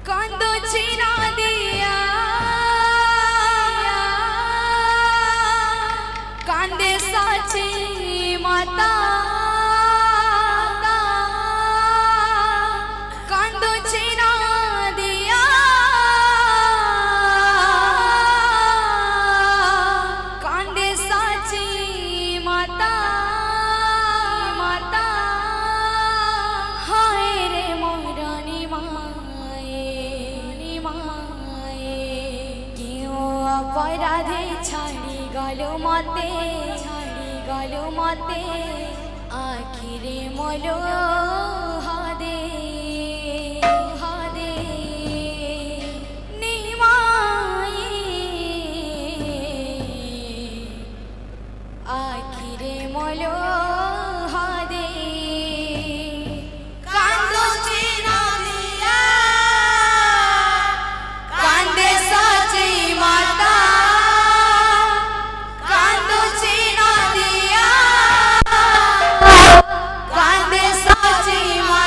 कांदो चीना दिया कांदे साची माता कांदो चीना दिया कांदे साची माता माता हाय रे मोरानी अपराधे छाड़ी गलो मते आखिरे मलो हादे हादे निमाए आखिरे मलो हादे कांदो चीना दिया कांदे साची माता कांदो चीना दिया कांदे साची माता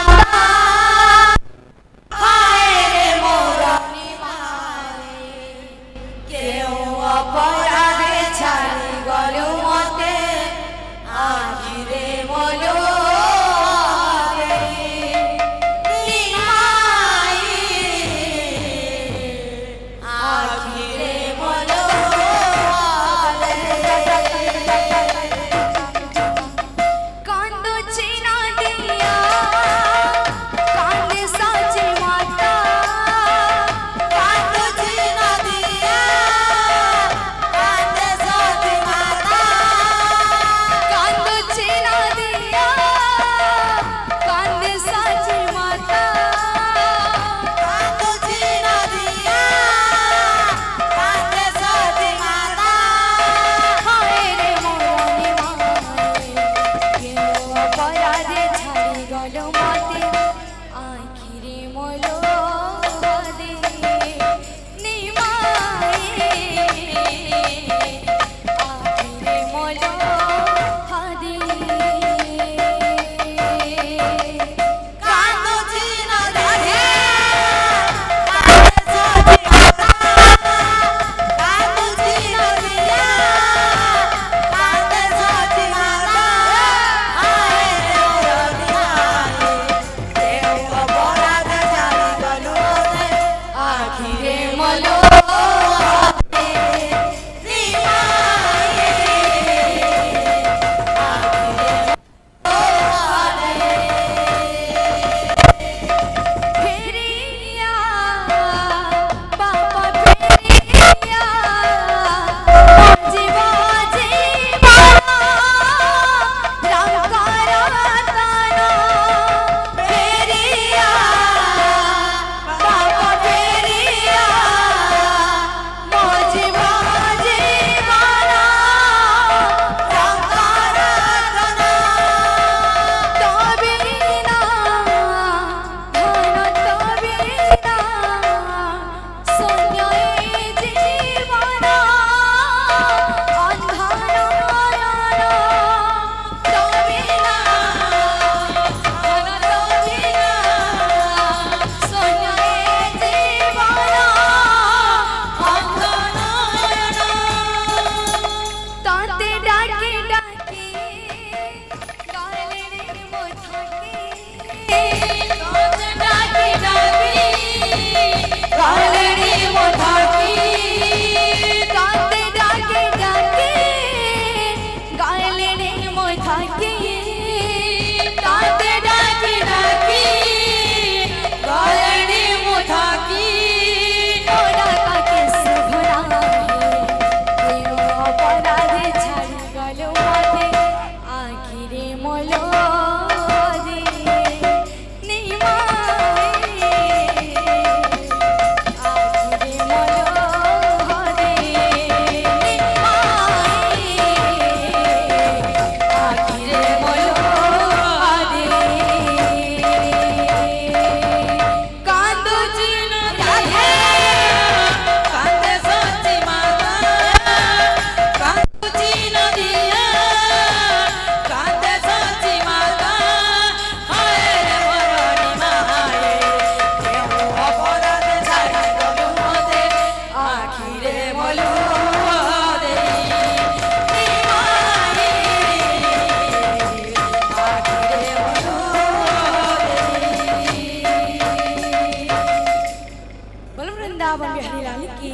वृंदावन बिहारी लाल की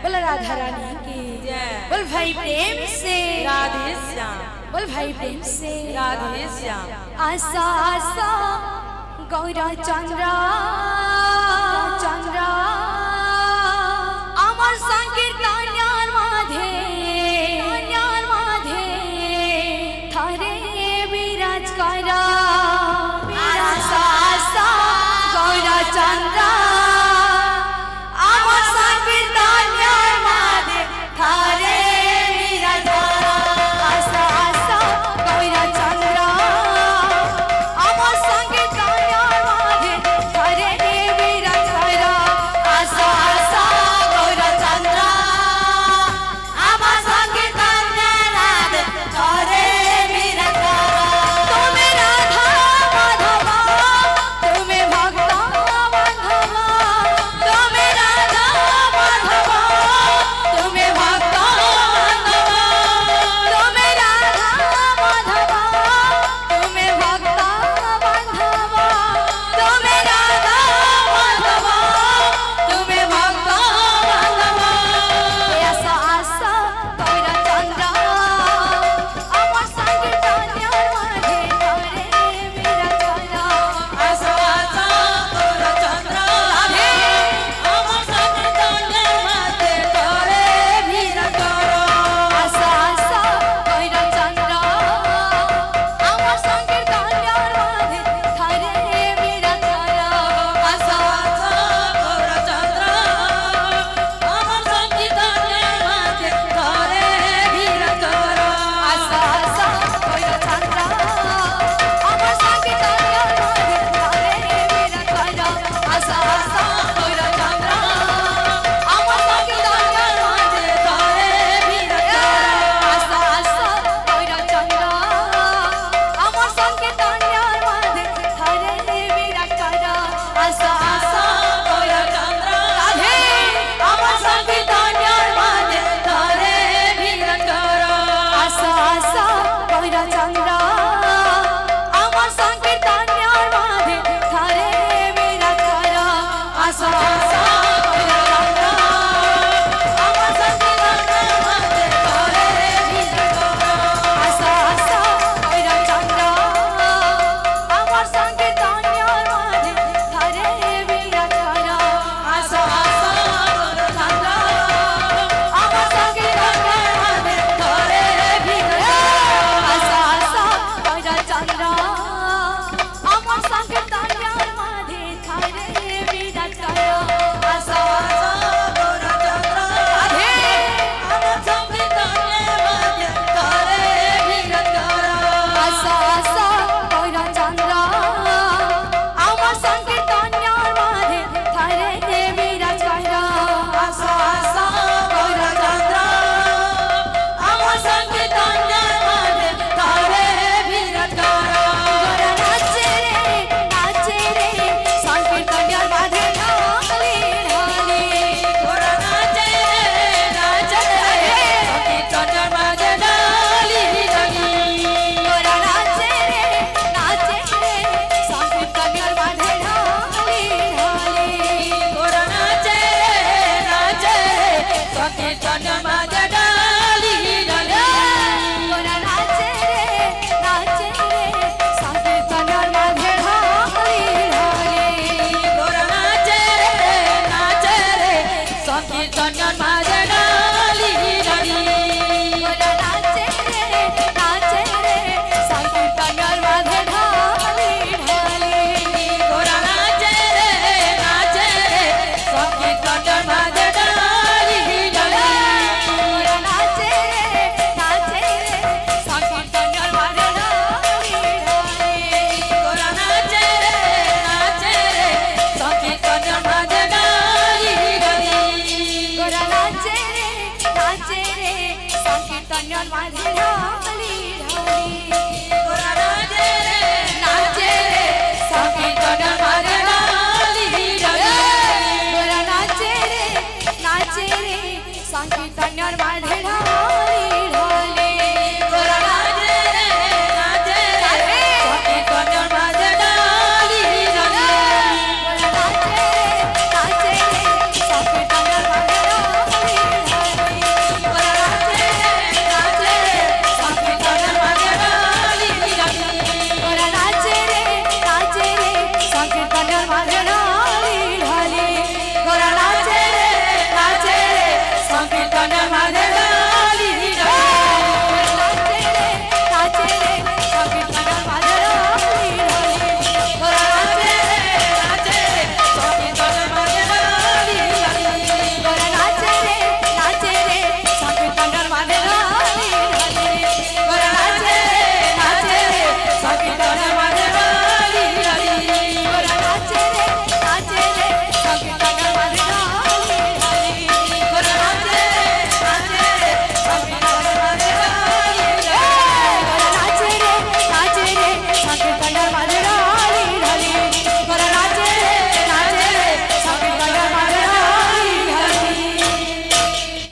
बोल राधा रानी की बोल भाई प्रेम से राधे श्याम बोल भाई प्रेम से राधे श्याम आशा आशा गौरा चंद्रा चंद्रा আমার সংকীর্তনের মাঝে থারে বিরাজ করা আশা আশা গৌরা চন্দ্রা আমার সংকীর্তনের মাঝে থারে বিরাজ করা আশা আশা গৌরা চন্দ্রা আমার সংকীর্তনের মাঝে থারে বিরাজ করা আশা আশা গৌরা চন্দ্রা আমার সংকীর্তনের মাঝে থারে বিরাজ করা তুমি রাধা মাধব তুমি ভক্ত বান্ধব তুমি রাধা মাধব তুমি ভক্ত বান্ধব তুমি রাধা মাধব তুমি ভক্ত বান্ধব তুমি রাধা মাধব তুমি ভক্ত বান্ধব আশা আশা গৌরা চন্দ্রা আমার সংকীর্তনের মাঝে ধরে বিরাজ করা আশা আশা গৌরা চন্দ্র রাধে আমার সংকীর্তনের মাঝে ধরে বিরাজ করো আশা আশা গৌরা চন্দ্রা আমার সংকীর্তনের মাঝে ধরে বিরাজ করা আশা আশা গৌরা চন্দ্র আমার সংকীর্তনের মাঝে ধরে বিরাজ করো আশা আশা গৌরা চন্দ্রা আমার সংকীর্তনের মাঝে ধরে বিরাজ করা আশা আশা গৌরা চন্দ্রা আমার সংকীর্তনের মাঝে ধরে বিরাজ করা আশা আশা গৌরা চন্দ্রা আমার সংকীর্তনের মাঝে ধরে বিরাজ করা আশা আশা গৌরা চন্দ্র রাধে আমার সংকীর্তনের মাঝে ধরে বিরাজ করো আশা আশা গৌরা চন্দ্রা আমার সংকীর্তনের মাঝে ধরে বিরাজ করা আশা আশা গৌরা চন্দ্রা আমার সংকীর্তনের মাঝে ধরে বিরাজ করো আশা আশা গৌরা চন্দ্রা আমার সংকীর্তনের মাঝে ধরে বিরাজ করা আশা আশা গৌরা চন্দ্রা আমার সংকীর্তনের মাঝে ধরে বিরাজ করা আশা আশা গৌরা চন্দ্রা আমার সংকীর্তনের মাঝে ধরে বিরাজ করা আশা আশা গৌরা চন্দ্র রাধে আমার সংকীর্তনের মাঝে ধরে বিরাজ করো আশা আশা গৌরা চন্দ্রা আমার সংকীর্তনের মাঝে ধরে বিরাজ করা আশা আশা গৌরা চন্দ্রা আমার সংকীর্তনের মাঝে ধরে বিরাজ করো গোরা নাচে রে সংকীর্তনের মাঝে ঢালি ঢালি গোরা নাচে নাচে সংকীর্তনের মাঝে ডালি ডালি গোরা নাচে রে সংকীর্তনের মাঝে ঢালি ঢালি গোরা নাচে নাচে সংকীর্তনের মাঝে ডালি ডালি গোরা নাচে রে সংকীর্তনের মাঝে ঢালি ঢালি গোরা নাচে নাচে সংকীর্তনের মাঝে ডালি ডালি গোরা নাচে রে সংকীর্তনের মাঝে ঢালি ঢালি গোরা নাচে নাচে সংকীর্তনের মাঝে ডালি ডালি গোরা নাচে রে সংকীর্তনের মাঝে ঢালি ঢালি গোরা নাচে নাচে সংকীর্তনের মাঝে ডালি ডালি গোরা নাচে রে সংকীর্তনের মাঝে ঢালি ঢালি গোরা নাচে নাচে রে সংকীর্তনের মাঝে ডালি ডালি গোরা নাচে রে সংকীর্তনের মাঝে ঢালি